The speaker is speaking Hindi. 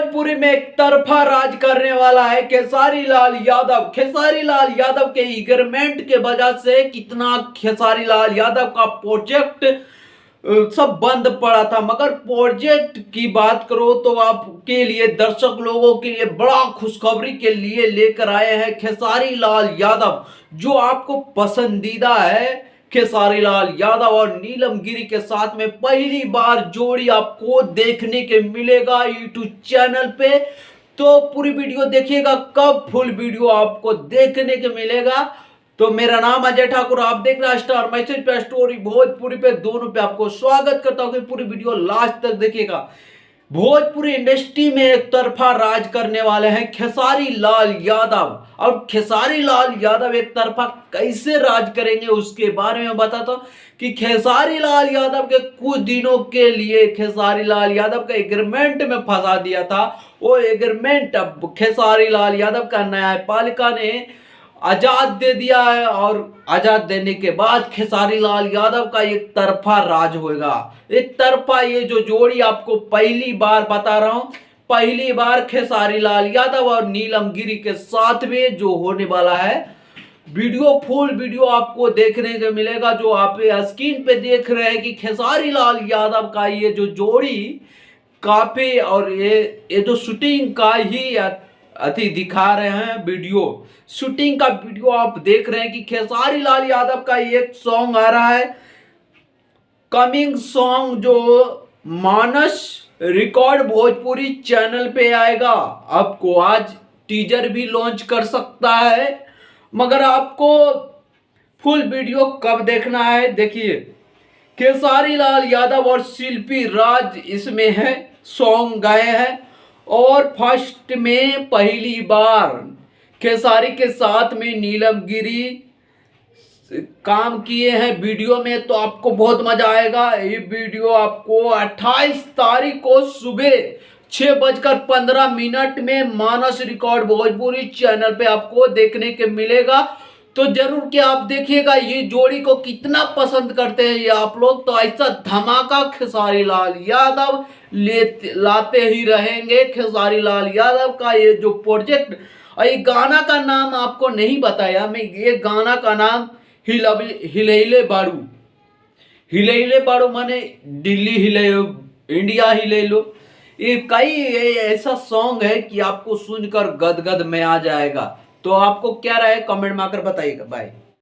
भोजपुरी में एक तरफा राज करने वाला है खेसारी लाल यादव। खेसारी लाल यादव के इग्रीमेंट के वजह से कितना खेसारी लाल यादव का प्रोजेक्ट सब बंद पड़ा था, मगर प्रोजेक्ट की बात करो तो आपके लिए, दर्शक लोगों के लिए बड़ा खुशखबरी के लिए लेकर आए हैं खेसारी लाल यादव, जो आपको पसंदीदा है। खेसारी लाल यादव और नीलम गिरी के साथ में पहली बार जोड़ी आपको देखने के मिलेगा यूट्यूब चैनल पे। तो पूरी वीडियो देखिएगा, कब फुल वीडियो आपको देखने के मिलेगा। तो मेरा नाम अजय ठाकुर, आप देख रहे हैं स्टार मैसेज पे, स्टोरी भोजपुरी पे, दोनों पे आपको स्वागत करता हूं कि पूरी वीडियो लास्ट तक देखिएगा। भोजपुरी इंडस्ट्री में एक तरफा राज करने वाले हैं खेसारी लाल यादव, और खेसारी लाल यादव एक तरफा कैसे राज करेंगे उसके बारे में बताता हूं कि खेसारी लाल यादव के कुछ दिनों के लिए खेसारी लाल यादव का एग्रीमेंट में फंसा दिया था। वो एग्रीमेंट अब खेसारी लाल यादव का न्यायपालिका ने आजाद दे दिया है, और आजाद देने के बाद खेसारी लाल यादव का एक तरफा राज होगा। एक तरफा ये जो जोड़ी आपको पहली बार बता रहा हूं, पहली बार खेसारी लाल यादव और नीलम गिरी के साथ में जो होने वाला है, वीडियो फुल वीडियो आपको देखने को मिलेगा। जो आप स्क्रीन पे देख रहे हैं कि खेसारी लाल यादव का ये जो जोड़ी काफी, और ये जो शूटिंग का ही अति दिखा रहे हैं वीडियो, शूटिंग का वीडियो आप देख रहे हैं कि खेसारी लाल यादव का एक सॉन्ग आ रहा है, कमिंग सॉन्ग, जो मानस रिकॉर्ड भोजपुरी चैनल पे आएगा। आपको आज टीजर भी लॉन्च कर सकता है, मगर आपको फुल वीडियो कब देखना है, देखिए खेसारी लाल यादव और शिल्पी राज इसमें है, सॉन्ग गाए हैं। और फर्स्ट में पहली बार खेसारी के साथ में नीलम गिरी काम किए हैं वीडियो में, तो आपको बहुत मजा आएगा। ये वीडियो आपको 28 तारीख को सुबह 6:15 में मानस रिकॉर्ड भोजपुरी चैनल पे आपको देखने के मिलेगा। तो जरूर कि आप देखिएगा, ये जोड़ी को कितना पसंद करते हैं ये आप लोग। तो ऐसा धमाका खेसारी लाल यादव लाते ही रहेंगे। खेसारी लाल यादव का ये जो प्रोजेक्ट, ये गाना का नाम आपको नहीं बताया मैं, ये गाना का नाम हिलैले बारू। हिलैले बारू माने दिल्ली हिले, इंडिया हिले लो। ये कई ऐसा सॉन्ग है कि आपको सुनकर गदगद में आ जाएगा। तो आपको क्या राय कमेंट में आकर बताइएगा। बाय।